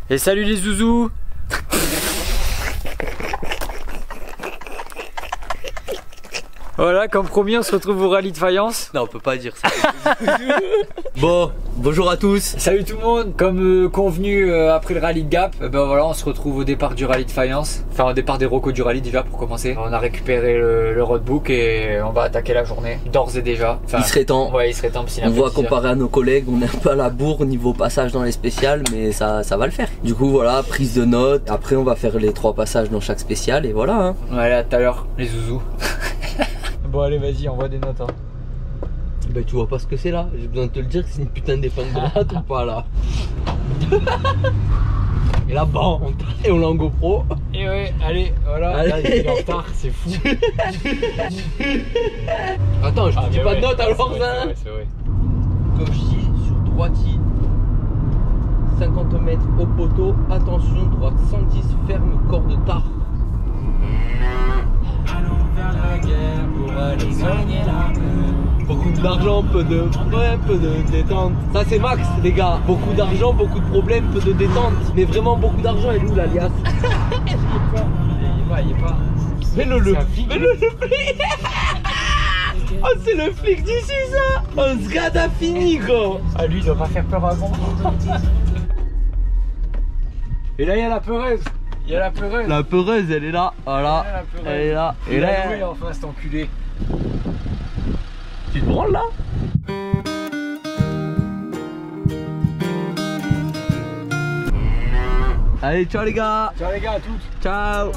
Et salut les zouzous. Voilà, comme promis, on se retrouve au rallye de faïence. Non, on peut pas dire ça. Bon, bonjour à tous. Salut tout le monde. Comme convenu après le rallye de Gap, ben voilà, on se retrouve au départ du rallye de faïence. Enfin, au départ des recos du rallye déjà pour commencer. On a récupéré le roadbook et on va attaquer la journée d'ores et déjà. Enfin, il serait temps. Ouais, il serait temps. On voit comparé à nos collègues, on est un peu à la bourre niveau passage dans les spéciales, mais ça va le faire. Du coup, voilà, prise de notes. Après, on va faire les 3 passages dans chaque spécial et voilà. Hein. Ouais, à tout à l'heure, les zouzous. Bon allez vas-y, envoie des notes hein. Bah tu vois pas ce que c'est là, j'ai besoin de te le dire que c'est une putain d'épingle droite ou pas là. Et là bam, et on l'a en GoPro. Et ouais, allez, voilà, allez. Là il est en retard, c'est fou. Attends, je te dis pas de notes alors ça. C'est vrai. Gauchis sur droiti, 50 mètres au poteau, attention, droite 110, ferme, corde tard. La guerre pour aller gagner la paix. Beaucoup d'argent, peu de problèmes, peu de détente. Ça c'est max les gars. Beaucoup d'argent, beaucoup de problèmes, peu de détente. Mais vraiment beaucoup d'argent et nous l'alias. Il est pas. Mets-le flic. Oh c'est le flic d'ici ça. On se gade à fini gros. Ah lui il doit pas faire peur avant. Et là il y a la peureuse. Il y a la peureuse. La peureuse elle est là. Voilà. Elle est là. Et là il est enfin cet enculé. Tu te branles là? Allez, ciao les gars. Ciao les gars, à toutes. Ciao.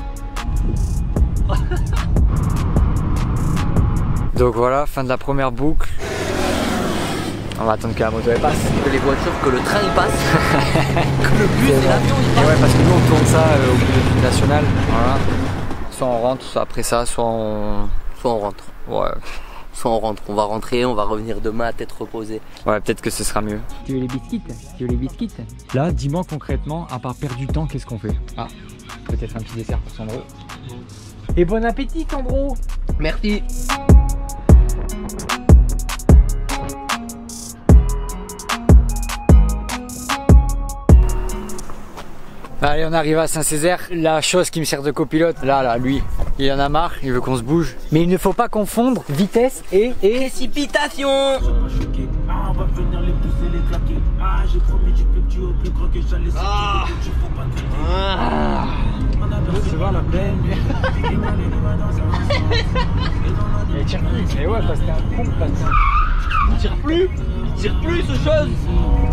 Donc voilà, fin de la première boucle. On va attendre que la moto elle passe. Que les voitures, que le train il passe. Que le bus et l'avion il passe. Ouais, parce que nous on tourne ça au milieu national. Voilà. Soit on rentre, soit après ça, soit on rentre. Ouais. Soit on rentre, on va rentrer, on va revenir demain à tête reposée. Ouais, peut-être que ce sera mieux. Tu veux les biscuits? Là, dis-moi concrètement, à part perdre du temps, qu'est-ce qu'on fait? Ah, peut-être un petit dessert pour Sandro. Et bon appétit, Sandro! Merci. Allez, on arrive à Saint-Césaire. La chose qui me sert de copilote, là, lui, il en a marre, il veut qu'on se bouge. Mais il ne faut pas confondre vitesse et précipitation. Tu vois la plaine. Il tire plus. Et ouais, parce que t'es un con, parce que... Il tire plus ce chose.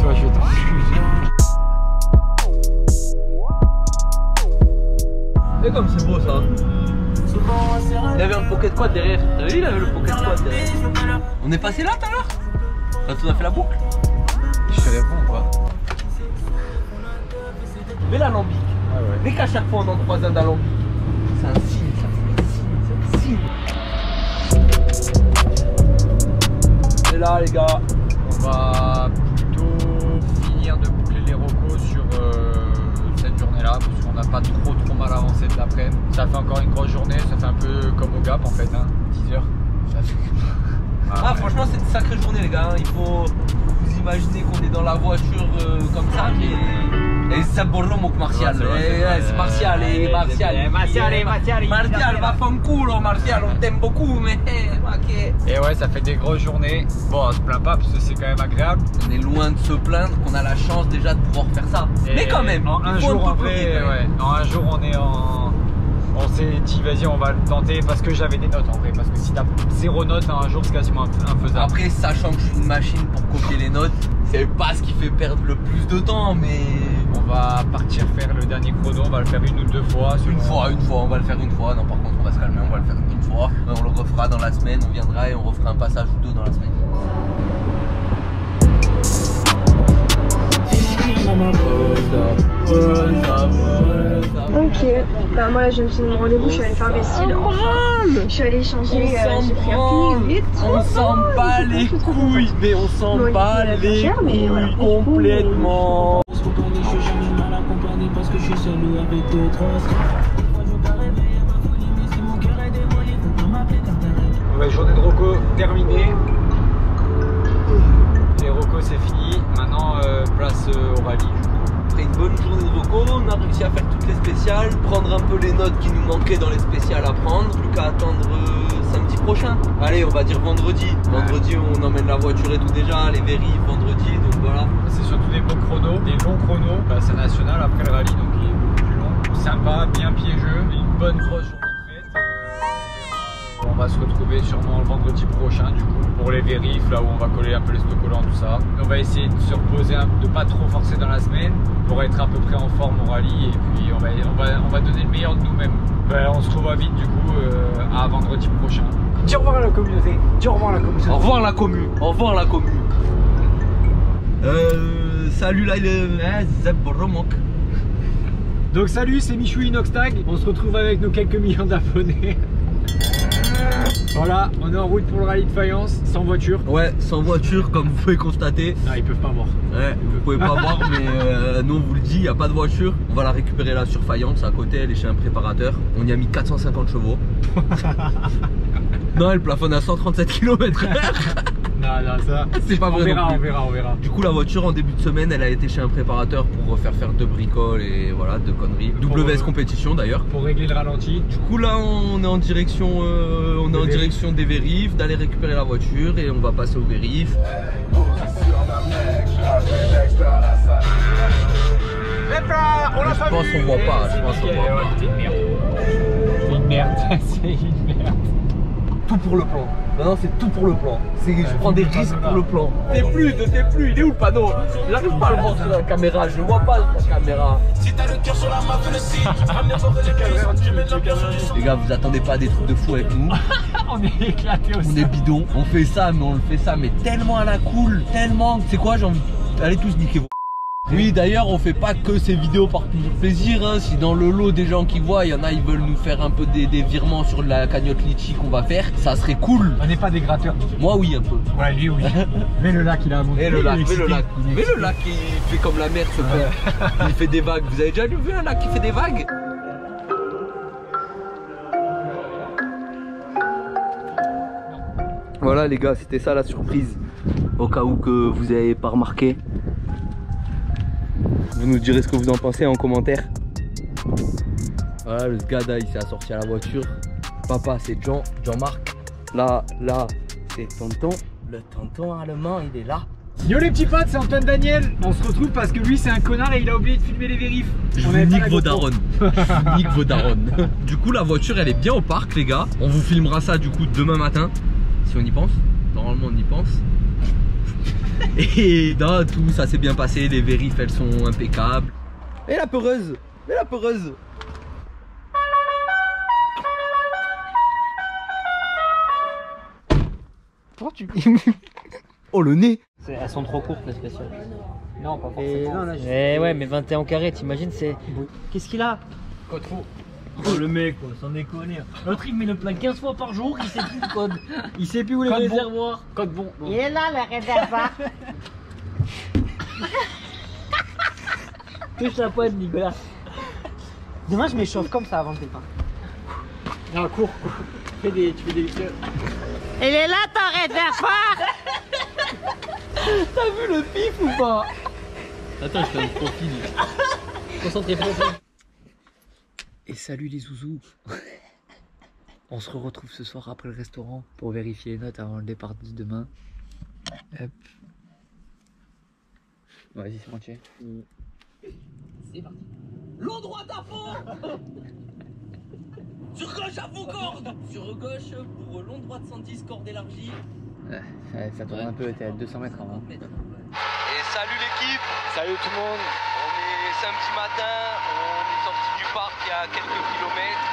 Toi, je vais t'enfuir. Et comme c'est beau ça. Il y avait un pocket quad derrière. T'as vu, il avait le pocket quad derrière. On est passé là tout à l'heure. Quand on a fait la boucle. Je te réponds quoi. Mais l'alambic. Ouais. Dès qu'à chaque fois on en croise un d'alambic, c'est un signe, ça fait un signe. Et là les gars, On va plutôt finir de boucler les recos sur cette journée-là parce qu'on n'a pas trop mal avancé de l'après-midi. Ça fait encore une grosse journée, ça fait un peu comme au Gap en fait, hein, 10 heures. Ça fait... Ah ouais. Franchement c'est une sacrée journée les gars, il faut vous imaginer qu'on est dans la voiture comme ça et c'est bonjour mon Martial, c'est Martial et Martial. Martial va fanculo Martial, on t'aime beaucoup mais ok. Et ouais, ça fait des grosses journées. Bon, on se plaint pas parce que c'est quand même agréable. On est loin de se plaindre qu'on a la chance déjà de pouvoir faire ça. Et mais quand même, en un jour en vrai, ouais, en un jour on est en... On s'est dit vas-y on va le tenter parce que j'avais des notes en vrai. Parce que si t'as 0 notes en un jour c'est quasiment infaisable. Après sachant que je suis une machine pour copier les notes, c'est pas ce qui fait perdre le plus de temps mais... On va partir faire le dernier chrono, on va le faire 1 ou 2 fois. Une fois, on va le faire une fois. Non par contre on va se calmer, on va le faire une fois. On le refera dans la semaine, on viendra et on refera un passage ou 2 dans la semaine. Ok, bah moi là je viens de finir mon rendez-vous, je suis allée faire le style. Je suis allée changer, j'ai pris un petit 8. On s'en bat les couilles, mais on s'en bat les couilles complètement. Ouais, journée de Rocco terminée. Les Rocco c'est fini. Maintenant place au rallye. ferait une bonne journée de reco. On a réussi à faire toutes les spéciales, prendre un peu les notes qui nous manquaient dans les spéciales à prendre. Plus qu'à attendre samedi prochain. Allez, on va dire vendredi. Vendredi, on emmène la voiture et tout déjà, les vérifs vendredi, donc voilà. C'est surtout des beaux chronos, des longs chronos. Bah, c'est national après le rallye, donc il est beaucoup plus long. Sympa, bien piégeux, une bonne grosse journée. On va se retrouver sûrement le vendredi prochain du coup pour les vérifs, là où on va coller un peu les stock-collants, tout ça. On va essayer de se reposer, de pas trop forcer dans la semaine pour être à peu près en forme au rallye, et puis on va donner le meilleur de nous-mêmes. On se revoit vite du coup à vendredi prochain. Dis au revoir à la communauté. Dis au revoir à la communauté. Au revoir la commu. Au revoir la commu. Salut là, il est Zeb Boromok. Donc salut, c'est Michou Inoxtag. On se retrouve avec nos quelques millions d'abonnés. Voilà, on est en route pour le rallye de Fayence, sans voiture. Ouais, sans voiture, comme vous pouvez constater. Non, ils peuvent pas voir. Ouais, vous pouvez pas voir, mais nous on vous le dit, il n'y a pas de voiture. On va la récupérer là sur Fayence, à côté, elle est chez un préparateur. On y a mis 450 chevaux. Non, elle plafonne à 137 km/h. Non, ça, c'est pas vrai. On verra. Du coup, la voiture en début de semaine, elle a été chez un préparateur pour faire 2 bricoles et voilà, 2 conneries. WS compétition d'ailleurs. Pour régler le ralenti. Du coup, là, on est en direction, direction des vérifs, d'aller récupérer la voiture et on va passer aux vérifs. Je pense qu'on voit pas. C'est une merde. C'est une merde. Tout pour le plan. Non, c'est tout pour le plan. Je prends des risques pour le plan. T'es plus, il est où le panneau? J'arrive pas à le voir sur la caméra, je le vois pas sur la caméra. Si t'as le cœur sur la map, les gars, vous attendez pas des trucs de fou avec nous. On est éclatés aussi. On est bidon. On fait ça, mais on le fait ça, mais tellement à la cool. Tellement. C'est quoi, j'ai envie. Allez tous niquer vos. Oui, d'ailleurs, on fait pas que ces vidéos par plaisir, hein. Si dans le lot des gens qui voient, il y en a, ils veulent nous faire un peu des virements sur la cagnotte litchi qu'on va faire, ça serait cool. On n'est pas des gratteurs. Moi, oui, un peu. Ouais, lui, oui. Mais le lac, il a monté. Mais le lac, il fait comme la mer, ce con. Il fait des vagues. Vous avez déjà vu un lac qui fait des vagues? Voilà, les gars, c'était ça la surprise. Au cas où que vous n'avez pas remarqué. Vous nous direz ce que vous en pensez en commentaire. Voilà, le Sgada il s'est assorti à la voiture. Papa c'est Jean-Marc. Là c'est tonton. Le tonton allemand il est là. Yo les petits potes, c'est Antoine Daniel. On se retrouve parce que lui c'est un connard et il a oublié de filmer les vérifs. Je vous nique vos darons. Je vous nique vos darons. Du coup la voiture elle est bien au parc les gars. On vous filmera ça du coup demain matin. Si on y pense. Normalement on y pense. Et non, tout ça s'est bien passé, les vérifs elles sont impeccables. Et la peureuse. Oh, oh le nez. Elles sont trop courtes les spéciales. Non, pas forcément. Ouais, mais 21 carrés, t'imagines, c'est. Qu'est-ce qu'il a? Code faux. Oh le mec quoi, sans déconner. L'autre il met le plein 15 fois par jour, il sait plus le code. Il sait plus où les réservoirs. Code bon. Il est là le réservoir. Touche la pointe Nicolas. Demain je m'échauffe comme ça avant le départ. Non, cours. Tu fais des victoires. Il est là ton réservoir. T'as vu le pif ou pas? Attends, je fais un profil. Concentrez-vous. Et salut les zouzous. On se retrouve ce soir après le restaurant pour vérifier les notes avant le départ de demain. Hop. Vas-y, c'est entier. C'est parti. L'endroit d'à fond. Sur gauche à fond corde. Sur gauche pour long droite 110 corde élargie. Ouais, ça tourne un peu, t'es à 200 mètres avant. Et salut l'équipe. Salut tout le monde. On est samedi matin, on est sorti du parc il y a quelques kilomètres.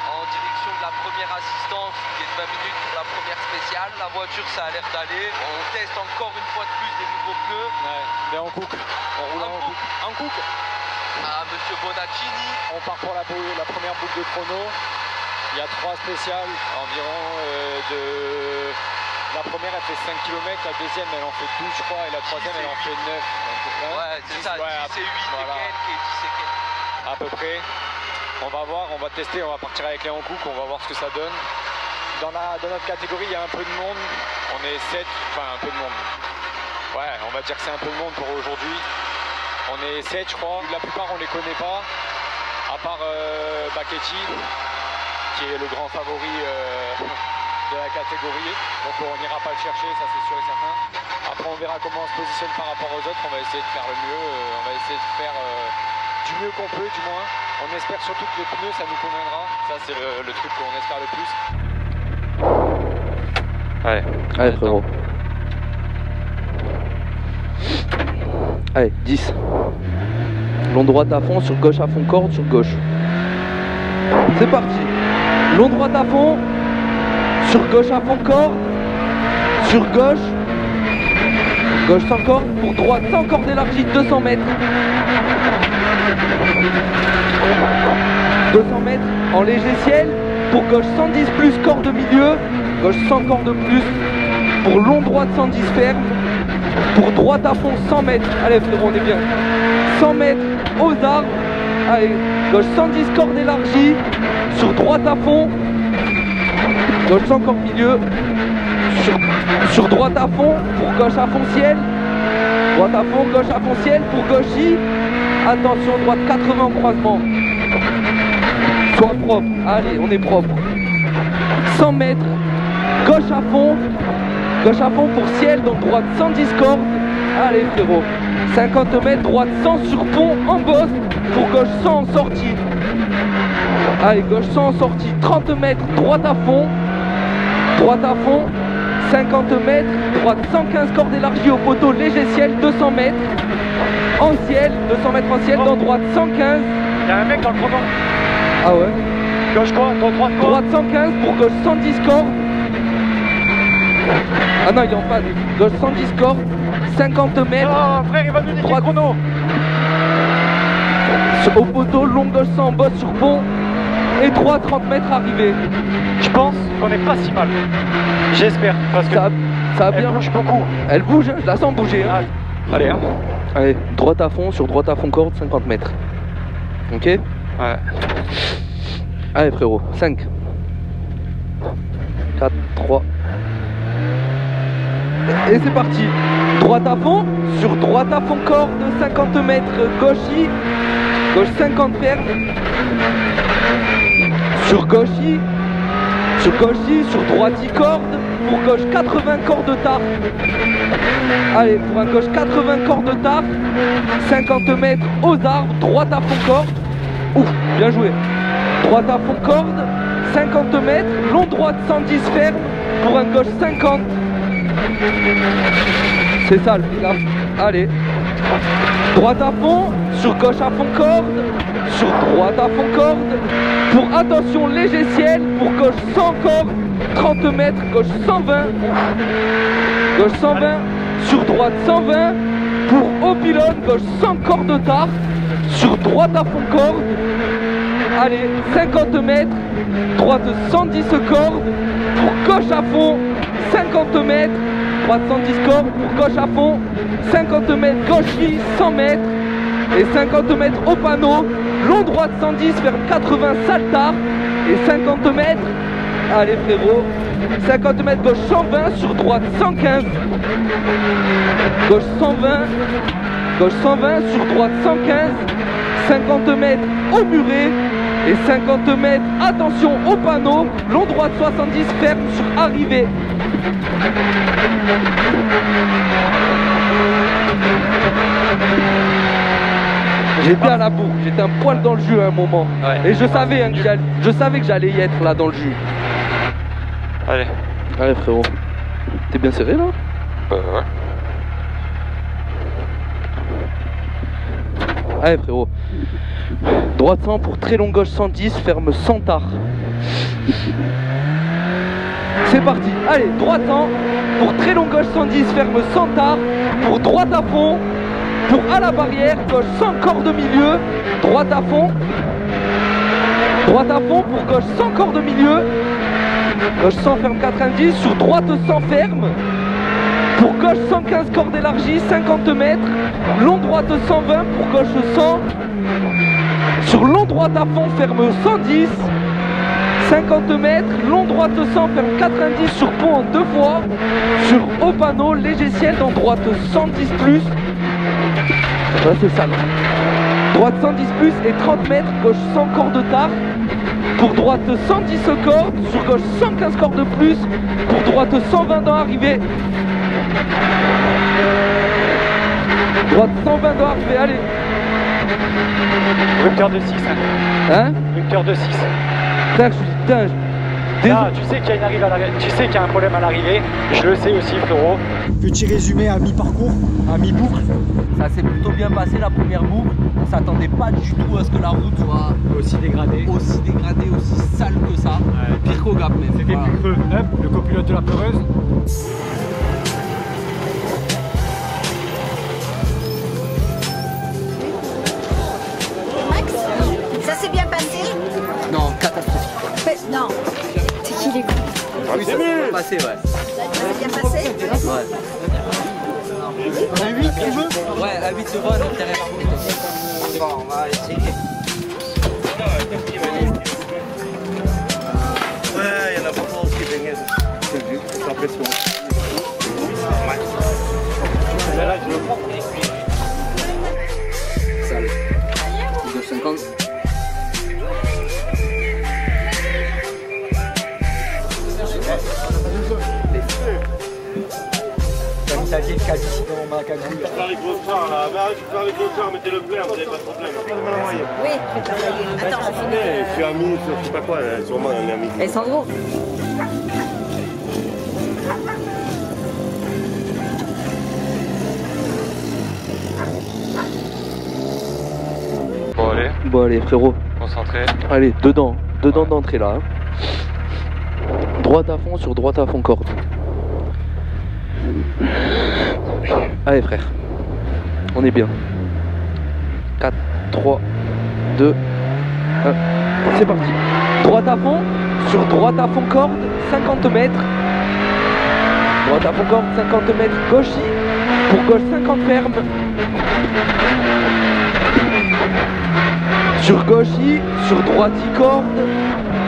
En direction de la première assistance qui est de 20 minutes pour la première spéciale. La voiture ça a l'air d'aller. On teste encore une fois de plus des nouveaux pneus. Ouais, mais en cook. On roule en cook. Ah monsieur Bonaccini. On part pour la première boucle de chrono. Il y a 3 spéciales environ La première elle fait 5 km, la deuxième elle en fait 12 je crois et la troisième elle en fait 9. Ouais c'est ça, 10 et 8 voilà. et quelques et 10 et quelques. À peu près. On va voir, on va tester, on va partir avec les Hankook, on va voir ce que ça donne. Dans notre catégorie il y a un peu de monde. On est 7, enfin un peu de monde. Ouais, on va dire que c'est un peu de monde pour aujourd'hui. On On est 7 je crois, la plupart on les connaît pas, à part Bakechi, qui est le grand favori de la catégorie. Donc on n'ira pas le chercher, ça c'est sûr et certain. Après on verra comment on se positionne par rapport aux autres, on va essayer de faire le mieux, on va essayer de faire du mieux qu'on peut du moins. On espère surtout que les pneus ça nous conviendra, ça c'est le truc qu'on espère le plus. Allez, allez frérot. Allez, 10. Long droite à fond, sur gauche à fond, corde, sur gauche. C'est parti. Long droite à fond, sur gauche à fond, corde, sur gauche. Gauche sans corde, pour droite sans corde élargie, 200 mètres. 200 mètres en léger ciel, pour gauche 110 plus corde milieu, gauche 100 corde plus, pour long droite 110 ferme, pour droite à fond 100 mètres, allez frérot on est bien, 100 mètres aux arbres, allez, gauche 110 corde élargie, sur droite à fond, gauche 100 corde milieu, sur droite à fond, pour gauche à fond ciel, droite à fond, gauche à fond ciel, pour gauche I, attention droite 80 en croisement, sois propre, allez on est propre, 100 mètres, gauche à fond pour ciel, donc droite 110 cordes, allez frérot, 50 mètres, droite 100 sur pont en bosse, pour gauche 100 en sortie, allez gauche 100 en sortie, 30 mètres, droite à fond, 50 mètres, droite 115 cordes élargies au poteau, léger ciel, 200 mètres, en ciel, 200 mètres en ciel, dans droite 115. Il y a un mec dans le chrono. Ah ouais. Gauche quoi, dans droite quoi. Droite 115 pour gauche 110 cordes. Ah non il est en panne. Gauche 110 cordes, 50 mètres. Ah frère il va nous niquer le chrono. Au poteau, long gauche 100, bosse sur pont. Et droite 30 mètres arrivée. Je pense qu'on est pas si mal. J'espère. Parce que ça a bien. Elle bouge beaucoup. Elle bouge, je la sens bouger. Hein. Allez hein. Allez, droite à fond, sur droite à fond corde, 50 mètres. Ok. Ouais. Allez frérot, 5. 4, 3. Et c'est parti. Droite à fond, sur droite à fond corde, 50 mètres, gauche I, gauche 50 ferme. Sur gauche I, sur droite I corde, pour gauche 80 cordes tard. Allez, pour un gauche 80 cordes tard, 50 mètres aux arbres, droite à fond corde. Ouf, bien joué. Droite à fond corde, 50 mètres, long droite 110 ferme, pour un gauche 50. C'est ça le gaffe. Allez. Droite à fond, sur gauche à fond corde, sur droite à fond corde, pour attention léger ciel, pour gauche 100 cordes, 30 mètres, gauche 120, gauche 120, sur droite 120, pour haut pylône, gauche 100 cordes tard, sur droite à fond corde, allez 50 mètres, droite 110 cordes, pour gauche à fond, 50 mètres, droite 110 cordes, pour gauche à fond, 50 mètres, gauche I, 100 mètres, et 50 mètres au panneau, long droite 110, ferme 80 saltard, et 50 mètres, allez frérot, 50 mètres gauche 120, sur droite 115, gauche 120, sur droite 115, 50 mètres au muret, et 50 mètres, attention au panneau, long droite 70, ferme sur arrivée. J'étais à la bourre, j'étais un poil dans le jus à un moment. Ouais. Et je savais, hein, que j'allais y être là dans le jus. Allez. Allez frérot. T'es bien serré là? Ouais. Allez frérot. Droite 100 pour très long gauche 110, ferme 100 tard. C'est parti. Allez, droite 100 pour très long gauche 110, ferme 100 tard, pour droite à fond. Pour à la barrière, gauche 100 corde milieu, droite à fond pour gauche 100 corde milieu, gauche 100 ferme 90, sur droite 100 ferme, pour gauche 115 corde élargie, 50 mètres, long droite 120, pour gauche 100, sur long droite à fond ferme 110, 50 mètres, long droite 100 ferme 90, sur pont en 2 fois, sur haut panneau, léger ciel dans droite 110 plus, Voilà, c'est ça. Droite 110 plus et 30 mètres, gauche 100 corps de tard. Pour droite 110 cordes, sur gauche 115 cordes de plus. Pour droite 120 dans l'arrivée. Droite 120 dans l'arrivée, allez. Rupture de 6. Hein? Rupture de 6. Frère, je suis dingue. Ah, tu sais qu'il y a tu sais qu'il y a un problème à l'arrivée. Je le sais aussi, frérot. Petit résumé à mi-parcours, à mi-boucle. Ça s'est plutôt bien passé la première boucle. On s'attendait pas du tout à ce que la route soit Aussi dégradé. aussi dégradée, aussi sale que ça. Pire qu'au Gap même. C'était plus creux. Hop, le copilote de la peureuse. Max, ça s'est bien passé? Non, catastrophique. Non. C'est qui les coups? Oui, ça s'est bien passé, ouais. Ça s'est bien passé? Ouais. On a 8 on veut. Ouais, à 8 secondes, l'intérieur. Bon, on va essayer. Ouais, il y en a beaucoup qui venaient. C'est vu, c'est impressionnant. Là, je le prends. Sale. 2,50. T'as mis ta vieille case ici dans ma cagouille. Tu parles avec votre frère là, bah, tu parles avec votre frère, mettez le plein, vous n'avez pas de problème. Oui, je vais travailler. Attends, je finis. Je suis ami, je sais pas quoi, sûrement un ami. Et Sandro? Bon, allez, Bon, allez, frérot. concentré. Allez, dedans d'entrée là. Hein. Droite à fond sur droite à fond corde. Allez, frère. On est bien. 4, 3, 2, 1. C'est parti. Droite à fond sur droite à fond corde, 50 mètres. Droite à fond corde, 50 mètres. Gauche, pour gauche 50 ferme. Sur gauche, sur droite corde.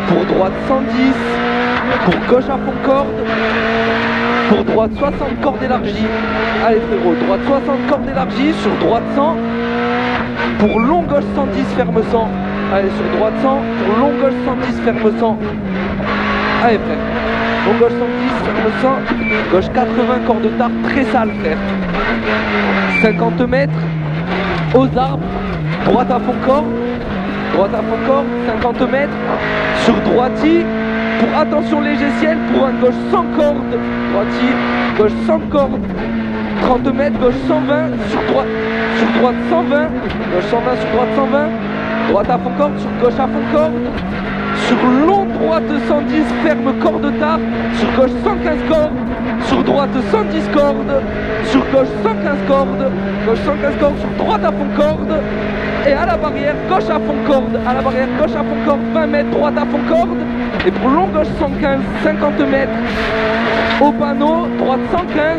Pour droite 110. Pour gauche à fond corde. Pour droite 60 cordes élargies. Allez frérot, droite 60 cordes élargies. Sur droite 100. Pour long gauche 110 ferme 100. Allez sur droite 100. Pour long gauche 110 ferme 100. Allez frère. Long gauche 110 ferme 100. Gauche 80 cordes de tarte très sale frère. 50 mètres. Aux arbres. Droite à fond corde. Droite à fond corde. 50 mètres. Sur droiti. Pour attention léger ciel, pour un gauche 100 cordes, droitier, gauche 100 cordes, 30 mètres, gauche 120, sur droite 120, gauche 120, sur droite 120, droite à fond corde, sur gauche à fond corde, sur long droite 110, ferme corde tard, sur gauche 115 cordes, sur droite 110 cordes, sur gauche 115 cordes, gauche 115 cordes, sur droite à fond corde, et à la barrière, gauche à fond corde, à la barrière, gauche à fond corde, 20 mètres, droite à fond corde, et pour long gauche 115, 50 mètres au panneau, droite 115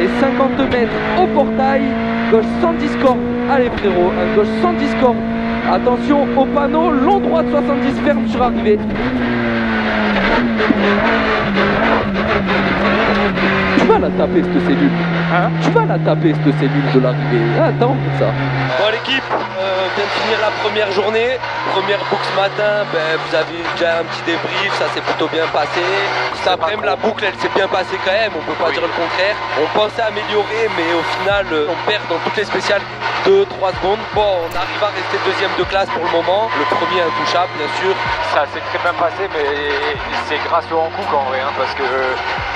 et 50 mètres au portail, gauche 110 cordes. Allez frérot, un gauche 110 cordes. Attention au panneau, long droite 70 ferme sur arrivée. Tu vas la taper cette cellule. Hein? Tu vas la taper cette cellule de l'arrivée. Attends ça. Bon l'équipe, vient de finir la première journée, première boucle ce matin, vous avez déjà un petit débrief, ça s'est plutôt bien passé. Cet après-midi la boucle elle s'est bien passée quand même, on peut pas dire le contraire. On pensait améliorer mais au final on perd dans toutes les spéciales 2-3 secondes. Bon on arrive à rester deuxième de classe pour le moment, le premier intouchable bien sûr. Ça s'est très bien passé, mais c'est grâce au Hankook en vrai, hein, parce que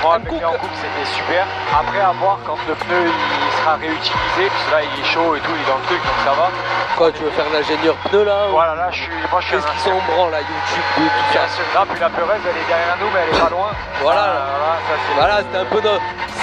moi avec le Hankook c'était super. Après à voir quand le pneu il sera réutilisé, parce que là il est chaud et tout, il est dans le truc donc ça va. Quoi tu veux faire l'ingénieur pneu là? Voilà, là je suis. Qu'est-ce qu'ils sont en branle là, YouTube, tout ça? Là, puis la peureuse elle est derrière nous, mais elle est pas loin. Voilà,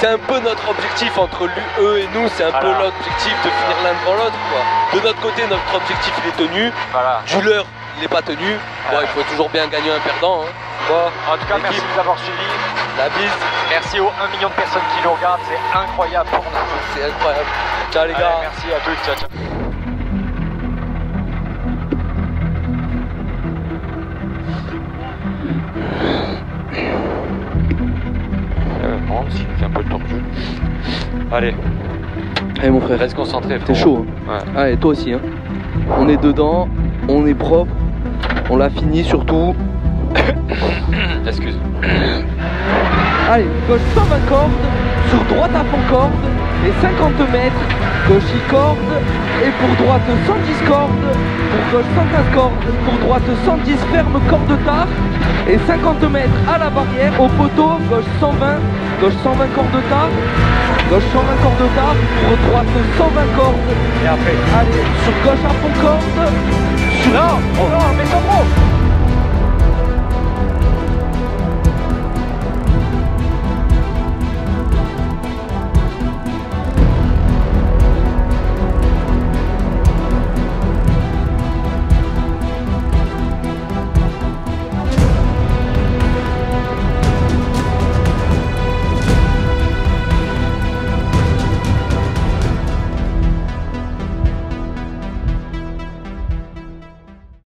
c'est un peu notre objectif entre eux et nous, c'est un peu l'objectif de finir l'un devant l'autre quoi. De notre côté, notre objectif il est tenu, du leur il n'est pas tenu. Bon, il faut toujours bien gagner un perdant. Hein. Bon, en tout cas, merci de nous avoir suivis. La bise. Merci aux 1 million de personnes qui nous regardent, c'est incroyable pour nous. C'est incroyable. Ciao les gars. Merci à tous, ciao ciao. C'est un peu tordu. Allez, Allez mon frère, Reste concentré. t'es chaud. Hein. Ouais. Allez, toi aussi. Hein. On est dedans, on est propre, on l'a fini surtout. Excuse. Allez, gauche 120 cordes, sur droite à fond corde, et 50 mètres, gauche 6 cordes, et pour droite 110 cordes, pour gauche 115 cordes, pour droite 110 ferme corde tard, et 50 mètres à la barrière, au poteau, gauche 120 cordes tard, gauche 120 cordes tard, pour droite 120 cordes, Et après. allez, sur gauche à fond corde, sur... Non,